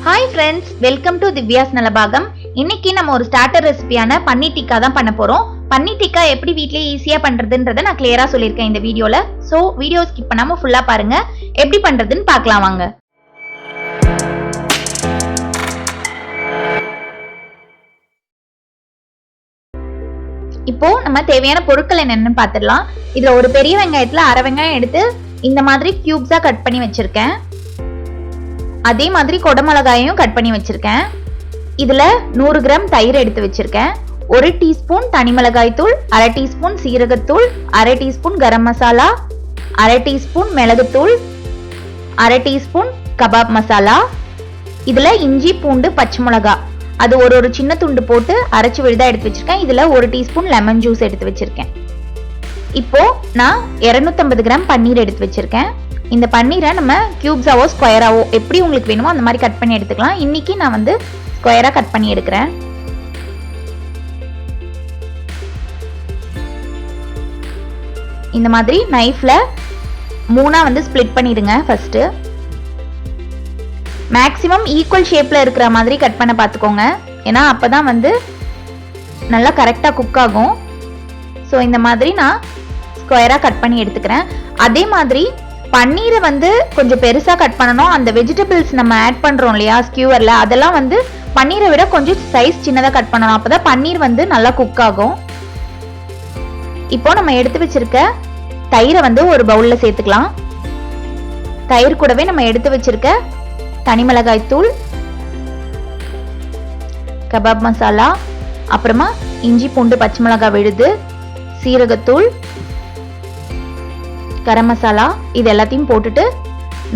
Hi friends, welcome to Divya's Nalabagam. இன்னைக்கு நம்ம ஒரு ஸ்டார்டர் ரெசிபியான பன்னீர் டிக்கா தான் பண்ண போறோம். பன்னீர் டிக்கா எப்படி வீட்லயே ஈஸியா பண்றதுன்றதை நான் கிளியரா சொல்லியிருக்கேன் இந்த வீடியோல. ஸோ வீடியோ ஸ்கிப் பண்ணாம ஃபுல்லா பாருங்க. எப்படி பண்றதுன்னு பார்க்கலாம் வாங்க. இப்போ நம்ம தேவையான பொருட்கள் என்னென்னு பார்த்துடலாம். இதுல ஒரு பெரிய வெங்காயத்துல அரை வெங்காயம் எடுத்து இந்த மாதிரி கியூப்ஸா கட் பண்ணி வச்சிருக்கேன். அதே மாதிரி கொடமிளகாயும் கட் பண்ணி வச்சிருக்கேன். இதுல 100 கிராம் தயிர் எடுத்து வச்சிருக்கேன். 1 டீஸ்பூன் தனி மிளகாய் தூள், அரை டீஸ்பூன் சீரகத்தூள், அரை டீஸ்பூன் கரம் மசாலா, அரை டீஸ்பூன் மிளகுத்தூள், அரை டீஸ்பூன் கபாப் மசாலா. இதுல இஞ்சி பூண்டு பச்சை மிளகா அது ஒரு சின்ன துண்டு போட்டு அரைச்சு விழுதா எடுத்து வச்சிருக்கேன். இதுல 1 டீஸ்பூன் லெமன் ஜூஸ் எடுத்து வச்சிருக்கேன். இப்போ நான் 250 கிராம் பன்னீர் எடுத்து வச்சிருக்கேன். இந்த பன்னீரை நம்ம கியூப்ஸாவோ ஸ்கொயராவோ எப்படி உங்களுக்கு வேணுமோ அந்த மாதிரி கட் பண்ணி எடுத்துக்கலாம். இன்னைக்கு நான் வந்து ஸ்கொயரா கட் பண்ணி எடுக்கிறேன். இந்த மாதிரி நைஃப்ல 3 வந்து ஸ்ப்ளிட் பண்ணிடுங்க. ஃபர்ஸ்ட் மேக்ஸிமம் ஈக்குவல் ஷேப்ல இருக்கிற மாதிரி கட் பண்ண பார்த்துக்கோங்க. ஏன்னா அப்பதான் வந்து நல்லா கரெக்டா குக் ஆகும். ஸோ இந்த மாதிரி நான் ஸ்கொயரா கட் பண்ணி எடுத்துக்கிறேன். அதே மாதிரி பன்னீரை வந்து கொஞ்சம் பெருசா கட் பண்ணணும். அந்த வெஜிடபிள்ஸ் நம்ம ஆட் பண்றோம் இல்லையா ஸ்கியூவர்ல, அதெல்லாம் வந்து பன்னீரை விட கொஞ்சம் சைஸ் சின்னதா கட் பண்ணணும். அப்பதான் பன்னீர் வந்து நல்லா குக் ஆகும். இப்போ நம்ம எடுத்து வச்சிருக்க தயிரை வந்து ஒரு பவுல்ல சேர்த்துக்கலாம். தயிர் கூடவே நம்ம எடுத்து வச்சிருக்க தனி மிளகாய் தூள், கபாப் மசாலா, அப்புறமா இஞ்சி பூண்டு பச்சை மிளகாய் விழுது, சீரகத்தூள், கரம் மசாலா இது எல்லாத்தையும் போட்டுட்டு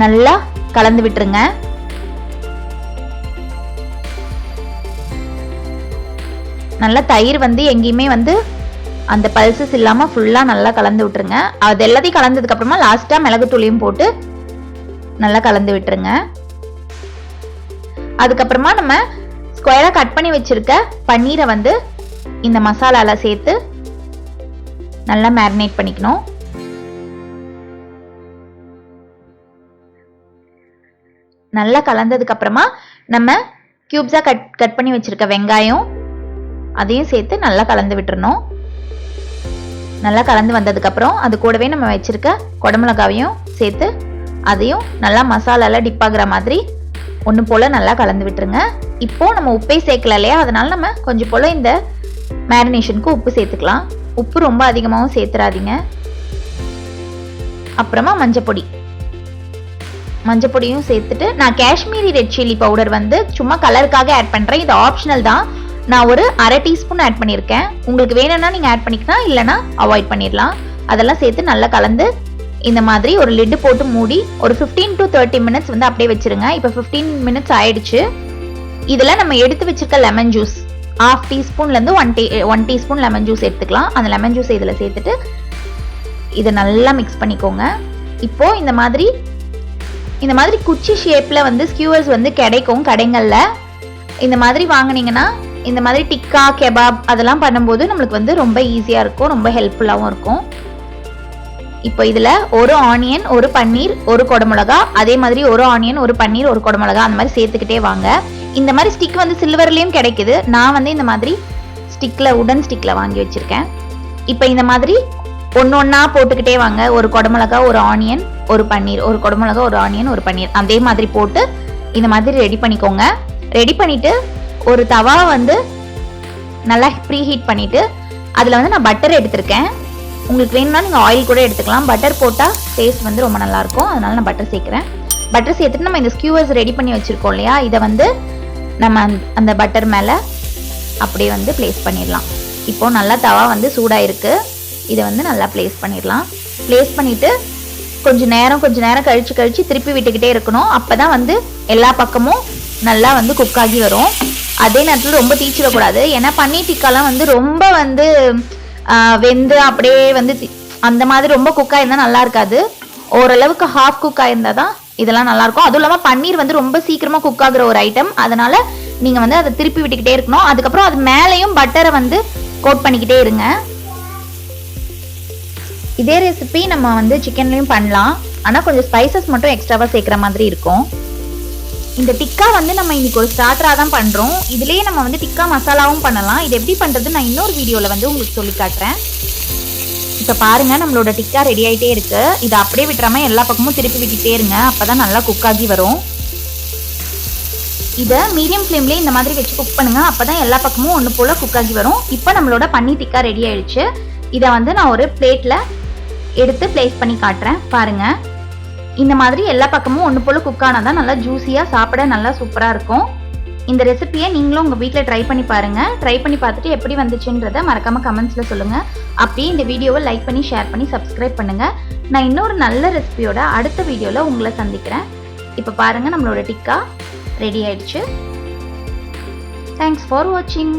நல்லா கலந்து விட்டுருங்க. நல்லா தயிர் வந்து எங்கேயுமே வந்து அந்த பல்சஸ் இல்லாம ஃபுல்லா நல்லா கலந்து விட்டுருங்க. அது எல்லாத்தையும் கலந்ததுக்கு அப்புறமா லாஸ்டா மிளகுத்தூளையும் போட்டு நல்லா கலந்து விட்டுருங்க. அதுக்கப்புறமா நம்ம ஸ்கொயரா கட் பண்ணி வச்சிருக்க பன்னீரை வந்து இந்த மசாலால சேர்த்து நல்லா மேரினேட் பண்ணிக்கணும். நல்லா கலந்ததுக்கு அப்புறமா நம்ம கியூப்ஸா கட் பண்ணி வச்சிருக்க வெங்காயம் அதையும் சேர்த்து நல்லா கலந்து விட்டுறணும். நல்லா கலந்து வந்ததுக்கு அப்புறம் அது கூடவே நம்ம வச்சிருக்க கொடமிளகாவையும் சேர்த்து அதையும் நல்லா மசாலால டிப் ஆகுற மாதிரி ஒன்று போல நல்லா கலந்து விட்டுருங்க. இப்போ நம்ம உப்பே சேர்க்கல இல்லையா, அதனால நம்ம கொஞ்சம் போல இந்த மேரினேஷனுக்கு உப்பு சேர்த்துக்கலாம். உப்பு ரொம்ப அதிகமாகவும் சேர்த்துறாதீங்க. அப்புறமா மஞ்சப்பொடியும் சேர்த்துட்டு நான் காஷ்மீரி ரெட் சில்லி பவுடர் வந்து சும்மா கலருக்காக ஆட் பண்றேன். இது ஆப்ஷனல் தான். நான் ஒரு அரை டீஸ்பூன் ஆட் பண்ணியிருக்கேன். உங்களுக்கு வேணும்னா நீங்க ஆட் பண்ணிக்கலாம், இல்லைன்னா அவாய்ட் பண்ணிடலாம். அதெல்லாம் சேர்த்து நல்லா கலந்து இந்த மாதிரி ஒரு லிட்டு போட்டு மூடி ஒரு 15 to 30 மினிட்ஸ் வந்து அப்படியே வச்சிருங்க. இப்போ 15 மினிட்ஸ் ஆயிடுச்சு. இதுல நம்ம எடுத்து வச்சிருக்க லெமன் ஜூஸ் 1/2 டீஸ்பூன்ல இருந்து 1 டீஸ்பூன் லெமன் ஜூஸ் எடுத்துக்கலாம். அந்த லெமன் ஜூஸ் இதுல சேர்த்துட்டு இதை நல்லா மிக்ஸ் பண்ணிக்கோங்க. இப்போ இந்த மாதிரி குச்சி ஷேப்ல வந்து ஸ்கியூவர்ஸ் வந்து கிடைக்கும் கடைகள்ல. இந்த மாதிரி வாங்கினீங்கன்னா இந்த மாதிரி டிக்கா கெபாப் அதெல்லாம் பண்ணும்போது நம்மளுக்கு வந்து ரொம்ப ஈஸியா இருக்கும், ரொம்ப ஹெல்ப்ஃபுல்லாகவும் இருக்கும். இப்போ இதுல 1 ஆனியன், 1 பன்னீர், 1 கொடமிளகா, அதே மாதிரி 1 ஆனியன், 1 பன்னீர், 1 கொடமிளகா அந்த மாதிரி சேர்த்துக்கிட்டே வாங்க. இந்த மாதிரி ஸ்டிக் வந்து சில்வர்லயும் கிடைக்குது. நான் வந்து இந்த மாதிரி உடன் ஸ்டிக்ல வாங்கி வச்சிருக்கேன். இப்போ இந்த மாதிரி ஒன்னொன்னா போட்டுக்கிட்டே வாங்க. 1 கொடமிளகா, 1 ஆனியன், 1 பன்னீர், 1 கொடமிளகா, 1 ஆனியன், 1 பன்னீர் அதே மாதிரி போட்டு இந்த மாதிரி ரெடி பண்ணிக்கோங்க. ரெடி பண்ணிட்டு ஒரு தவா வந்து நல்லா ப்ரீ ஹீட் பண்ணிட்டு அதுல வந்து நான் பட்டர் எடுத்திருக்கேன். உங்களுக்கு வேணும்னா நீங்க ஆயில் கூட எடுத்துக்கலாம். பட்டர் போட்டா டேஸ்ட் வந்து ரொம்ப நல்லா இருக்கும். அதனால நான் பட்டர் சேர்க்கிறேன். பட்டர் சேர்த்துட்டு நம்ம இந்த ஸ்கியூவர்ஸ் ரெடி பண்ணி வச்சிருக்கோம் இல்லையா, இதை வந்து நம்ம அந்த பட்டர் மேல அப்படியே வந்து பிளேஸ் பண்ணிடலாம். இப்போ நல்லா தவா வந்து சூடா இருக்கு. இதை வந்து நல்லா பிளேஸ் பண்ணிடலாம். பிளேஸ் பண்ணிட்டு கொஞ்ச நேரம் கழிச்சு திருப்பி விட்டுக்கிட்டே இருக்கணும். அப்பதான் வந்து எல்லா பக்கமும் நல்லா வந்து குக் ஆகி வரும். அதே நேரத்தில் ரொம்ப தீச்சிடக்கூடாது. ஏன்னா பன்னீர் டிக்காலாம் வந்து ரொம்ப வந்து வெந்து அப்படியே வந்து அந்த மாதிரி ரொம்ப குக் ஆயிருந்தா நல்லா இருக்காது. ஓரளவுக்கு ஹாஃப் குக் ஆயிருந்தா தான் இதெல்லாம் நல்லா இருக்கும். அதுவும் இல்லாமல் பன்னீர் வந்து ரொம்ப சீக்கிரமா குக் ஆகுற ஒரு ஐட்டம். அதனால நீங்க வந்து அதை திருப்பி விட்டுக்கிட்டே இருக்கணும். அதுக்கப்புறம் அது மேலேயும் பட்டரை வந்து கோட் பண்ணிக்கிட்டே இருங்க. இதே ரெசிபி நம்ம வந்து சிக்கன்லயும் பண்ணலாம். ஆனா கொஞ்சம் ஸ்பைசஸ் மட்டும் எக்ஸ்ட்ராவா சேர்க்கிற மாதிரி இருக்கும். இந்த டிக்கா வந்து நம்ம இன்னைக்கு ஒரு ஸ்டார்டரா தான் பண்றோம். இதுலயே நம்ம வந்து டிக்கா மசாலாவும் பண்ணலாம். இது எப்படி பண்றது நான் இன்னொரு வீடியோல வந்து உங்களுக்கு சொல்லி காட்டுறேன். இப்ப பாருங்க நம்மளோட டிக்கா ரெடி ஆயிட்டே இருக்கு. இதை அப்படியே விட்டுறாம எல்லா பக்கமும் திருப்பி விட்டுட்டே இருங்க, அப்பதான் நல்லா குக் ஆகி வரும். இதை மீடியம் ஃப்ளேம்லேயே இந்த மாதிரி வச்சு குக் பண்ணுங்க, அப்பதான் எல்லா பக்கமும் ஒன்று போல குக் ஆகி வரும். இப்போ நம்மளோட பன்னீர் டிக்கா ரெடி ஆயிடுச்சு. இதை வந்து நான் ஒரு பிளேட்ல எடுத்து பிளேஸ் பண்ணி காட்டுறேன். பாருங்க இந்த மாதிரி எல்லா பக்கமும் ஒன்று போல குக் ஆனாதான் நல்லா ஜூஸியா சாப்பிட நல்லா சூப்பரா இருக்கும். இந்த ரெசிபியை நீங்களும் உங்க வீட்டில் ட்ரை பண்ணி பாருங்க. ட்ரை பண்ணி பார்த்துட்டு எப்படி வந்துச்சுன்றத மறக்காம கமெண்ட்ஸ்ல சொல்லுங்க. அப்படியே இந்த வீடியோவை லைக் பண்ணி ஷேர் பண்ணி சப்ஸ்கிரைப் பண்ணுங்க. நான் இன்னொரு நல்ல ரெசிபியோட அடுத்த வீடியோல உங்களை சந்திக்கிறேன். இப்போ பாருங்க நம்மளோட டிக்கா ரெடி ஆயிடுச்சு. தேங்க்ஸ் ஃபார் வாட்சிங்.